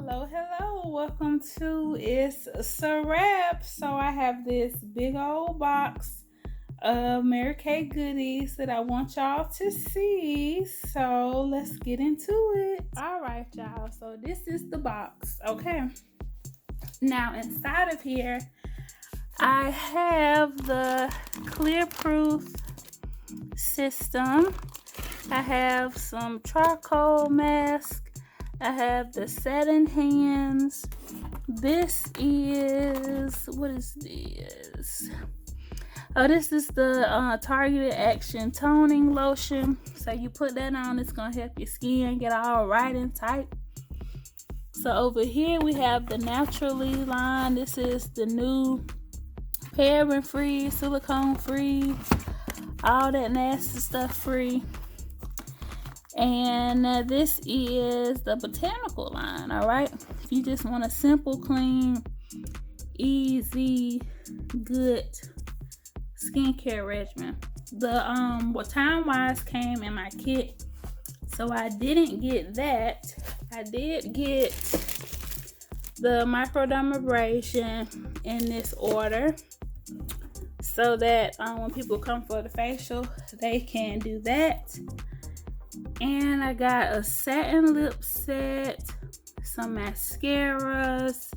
Hello, welcome to Itz Sirap. So I have this big old box of Mary Kay goodies that I want y'all to see. So let's get into it. Alright, y'all, so this is the box, okay? Now inside of here I have the clear proof system. I have some charcoal mask. I have the satin hands. This is, what is this? Oh, this is the targeted action toning lotion. So you put that on, it's gonna help your skin get all right and tight. So over here we have the naturally line. This is the new paraben free, silicone free, all that nasty stuff free. And this is the botanical line. All right, if you just want a simple, clean, easy, good skincare regimen. The what Time Wise came in my kit, so I didn't get that. I did get the microdermabrasion in this order, so that when people come for the facial, they can do that. And I got a satin lip set, some mascaras,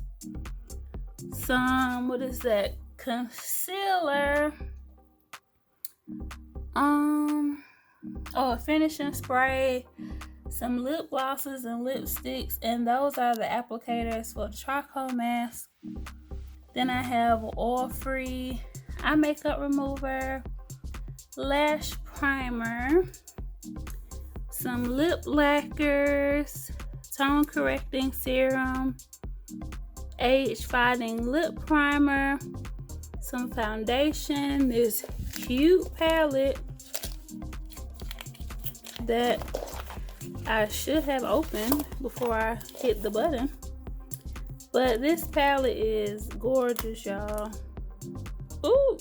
some, what is that, concealer, a finishing spray, some lip glosses and lipsticks, and those are the applicators for the charcoal mask. Then I have oil-free eye makeup remover, lash primer, some lip lacquers, tone correcting serum, age fighting lip primer, some foundation, this cute palette that I should have opened before I hit the button. But this palette is gorgeous, y'all. Ooh!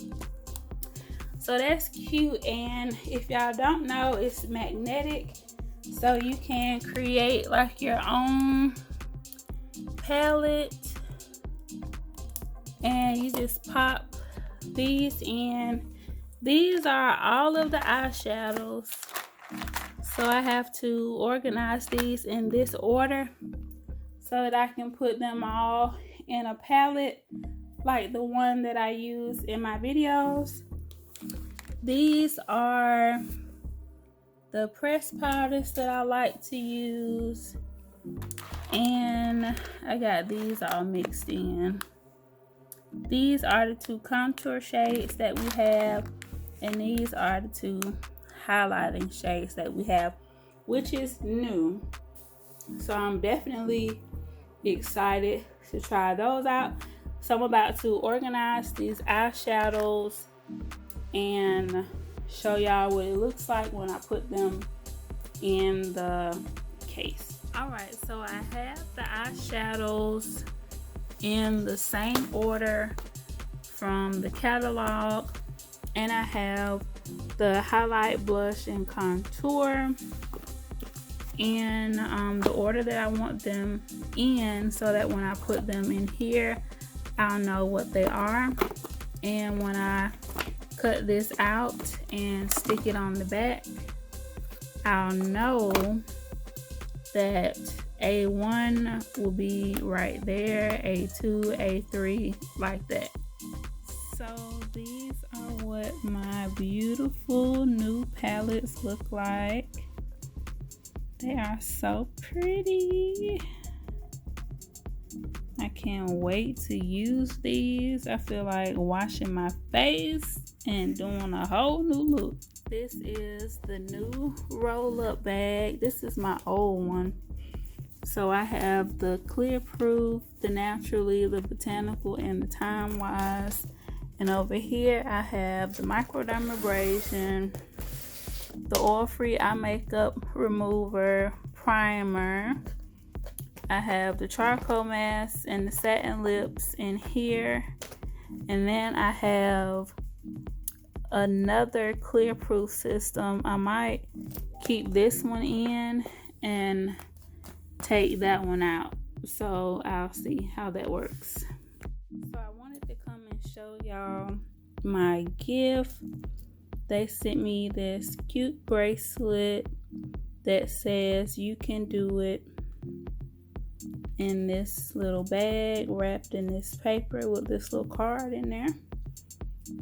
So that's cute, and if y'all don't know, it's magnetic, so you can create like your own palette, and you just pop these in. These are all of the eyeshadows, so I have to organize these in this order so that I can put them all in a palette like the one that I use in my videos. These are the pressed powders that I like to use, and I got these all mixed in. These are the two contour shades that we have, and these are the two highlighting shades that we have, which is new. So I'm definitely excited to try those out. So I'm about to organize these eyeshadows and show y'all what it looks like when I put them in the case. Alright, so I have the eyeshadows in the same order from the catalog, and I have the highlight, blush, and contour in the order that I want them in, so that when I put them in here, I'll know what they are. And when I cut this out and stick it on the back, I'll know that A1 will be right there, A2, A3, like that. So these are what my beautiful new palettes look like. They are so pretty. I can't wait to use these. I feel like washing my face and doing a whole new look. This is the new roll-up bag. This is my old one. So I have the clear proof, the naturally, the botanical, and the Time Wise. And over here I have the microdermabrasion, the oil-free eye makeup remover primer. I have the charcoal mask and the satin lips in here. And then I have another clear proof system. I might keep this one in and take that one out. So I'll see how that works. So I wanted to come and show y'all my gift. They sent me this cute bracelet that says "You can do it" in this little bag wrapped in this paper with this little card in there.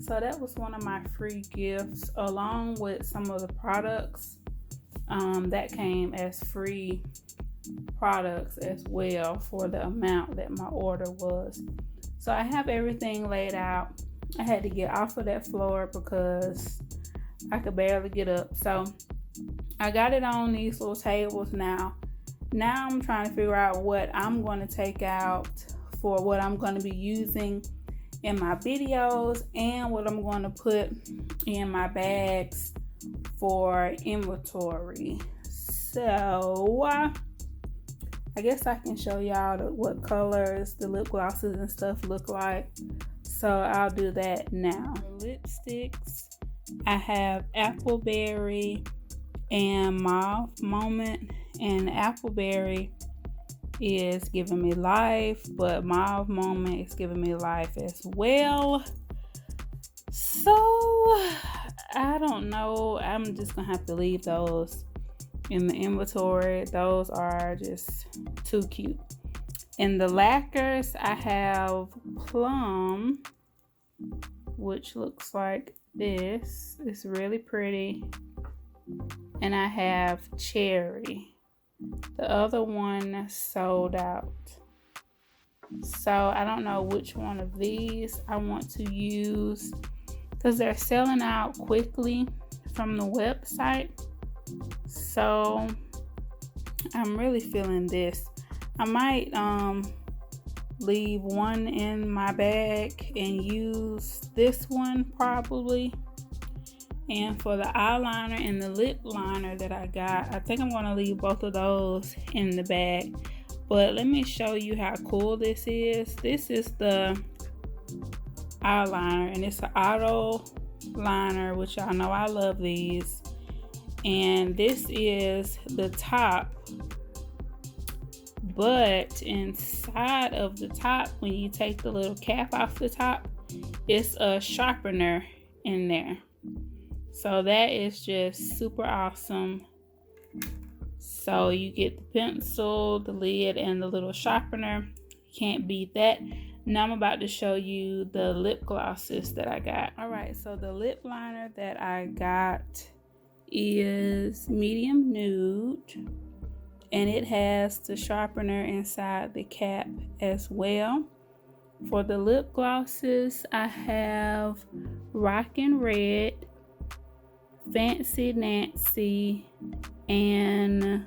So that was one of my free gifts, along with some of the products that came as free products as well for the amount that my order was. So I have everything laid out. I had to get off of that floor because I could barely get up. So I got it on these little tables now. Now I'm trying to figure out what I'm going to take out for what I'm going to be using in my videos and what I'm going to put in my bags for inventory. So I guess I can show y'all what colors the lip glosses and stuff look like. So I'll do that now. Lipsticks, I have Appleberry and Mauve Moment, and Appleberry is giving me life, but Mauve Moment is giving me life as well. So I don't know, I'm just gonna have to leave those in the inventory. Those are just too cute. In the lacquers, I have Plum, which looks like this. It's really pretty. And I have Cherry. The other one sold out. So I don't know which one of these I want to use because they're selling out quickly from the website. So I'm really feeling this. I might leave one in my bag and use this one probably. And for the eyeliner and the lip liner that I got, I think I'm going to leave both of those in the bag. But let me show you how cool this is. This is the eyeliner, and it's an auto liner, which y'all know I love these. And this is the top. But inside of the top, when you take the little cap off the top, it's a sharpener in there. So that is just super awesome. So you get the pencil, the lid, and the little sharpener. Can't beat that. Now I'm about to show you the lip glosses that I got. All right, so the lip liner that I got is medium nude, and it has the sharpener inside the cap as well. For the lip glosses, I have Rockin' Red, Fancy Nancy, and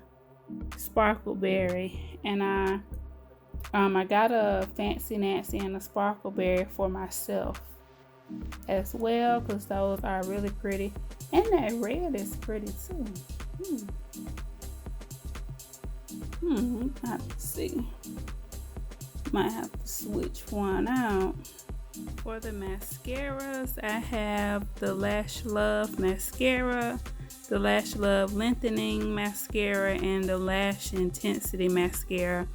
Sparkleberry. And I got a Fancy Nancy and a Sparkleberry for myself as well, because those are really pretty. And that red is pretty too. I have to see. Might have to switch one out. For the mascaras, I have the Lash Love Mascara, the Lash Love Lengthening Mascara, and the Lash Intensity Mascara.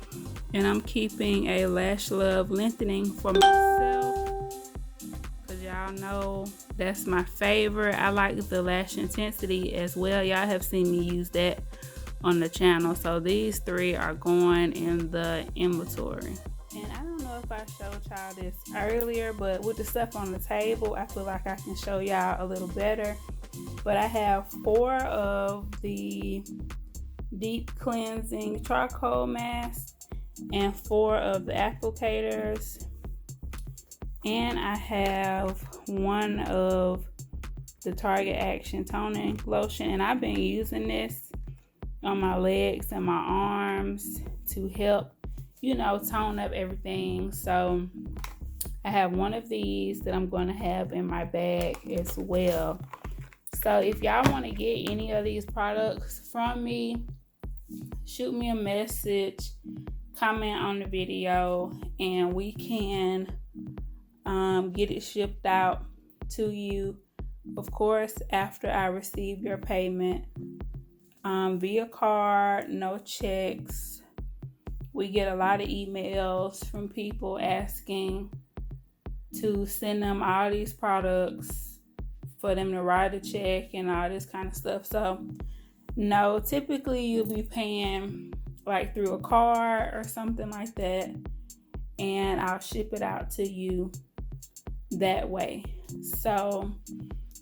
And I'm keeping a Lash Love Lengthening for myself, because y'all know that's my favorite. I like the Lash Intensity as well. Y'all have seen me use that on the channel. So these three are going in the inventory. And I don't know if I showed y'all this earlier, but with the stuff on the table, I feel like I can show y'all a little better. But I have 4 of the deep cleansing charcoal masks and 4 of the applicators. And I have 1 of the Target Action Toning Lotion. And I've been using this on my legs and my arms to help, tone up everything. So I have 1 of these that I'm going to have in my bag as well. So if y'all want to get any of these products from me, shoot me a message, comment on the video, and we can get it shipped out to you, of course, after I receive your payment via card, no checks. we get a lot of emails from people asking to send them all these products for them to write a check and all this kind of stuff. So no, typically you'll be paying like through a card or something like that, and I'll ship it out to you that way. So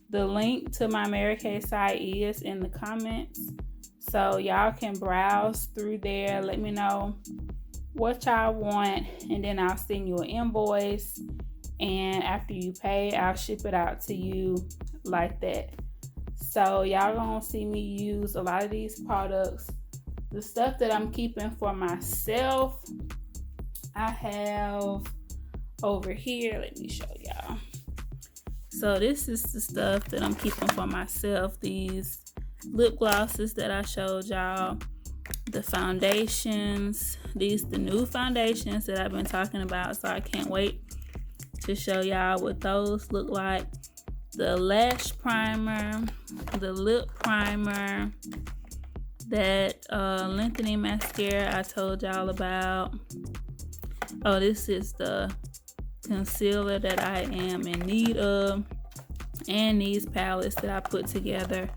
the link to my Mary Kay site is in the comments, so y'all can browse through there. Let me know what y'all want, and then I'll send you an invoice, and after you pay, I'll ship it out to you like that. So y'all gonna see me use a lot of these products. The stuff that I'm keeping for myself, I have over here. Let me show y'all. So this is the stuff that I'm keeping for myself. These lip glosses that I showed y'all, the foundations, these the new foundations that I've been talking about, so I can't wait to show y'all what those look like. The lash primer, the lip primer, that lengthening mascara I told y'all about. Oh, this is the concealer that I am in need of, and these palettes that I put together.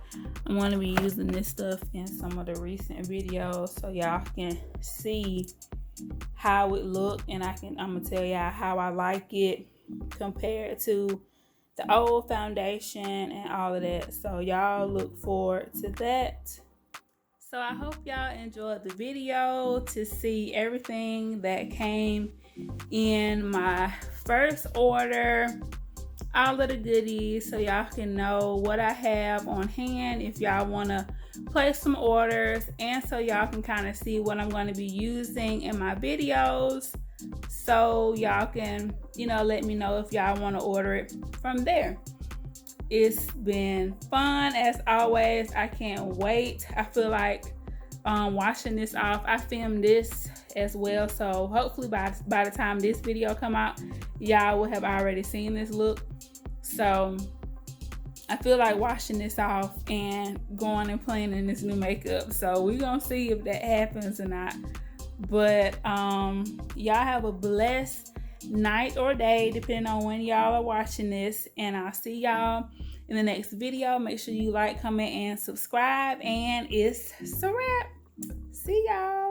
I'm going to be using this stuff in some of the recent videos so y'all can see how it look, and I'm gonna tell y'all how I like it compared to the old foundation and all of that. So y'all look forward to that. So I hope y'all enjoyed the video to see everything that came in my first order, all of the goodies, so y'all can know what I have on hand if y'all want to place some orders, and so y'all can kind of see what I'm going to be using in my videos, so y'all can, you know, let me know if y'all want to order it from there. It's been fun as always. I can't wait. I feel like washing this off. I filmed this as well, so hopefully by the time this video come out, y'all will have already seen this look. So I feel like washing this off and going and playing in this new makeup. So we're gonna see if that happens or not. But y'all have a blessed night or day depending on when y'all are watching this, and I'll see y'all in the next video. Make sure you like, comment, and subscribe, and it's Sirap. See y'all.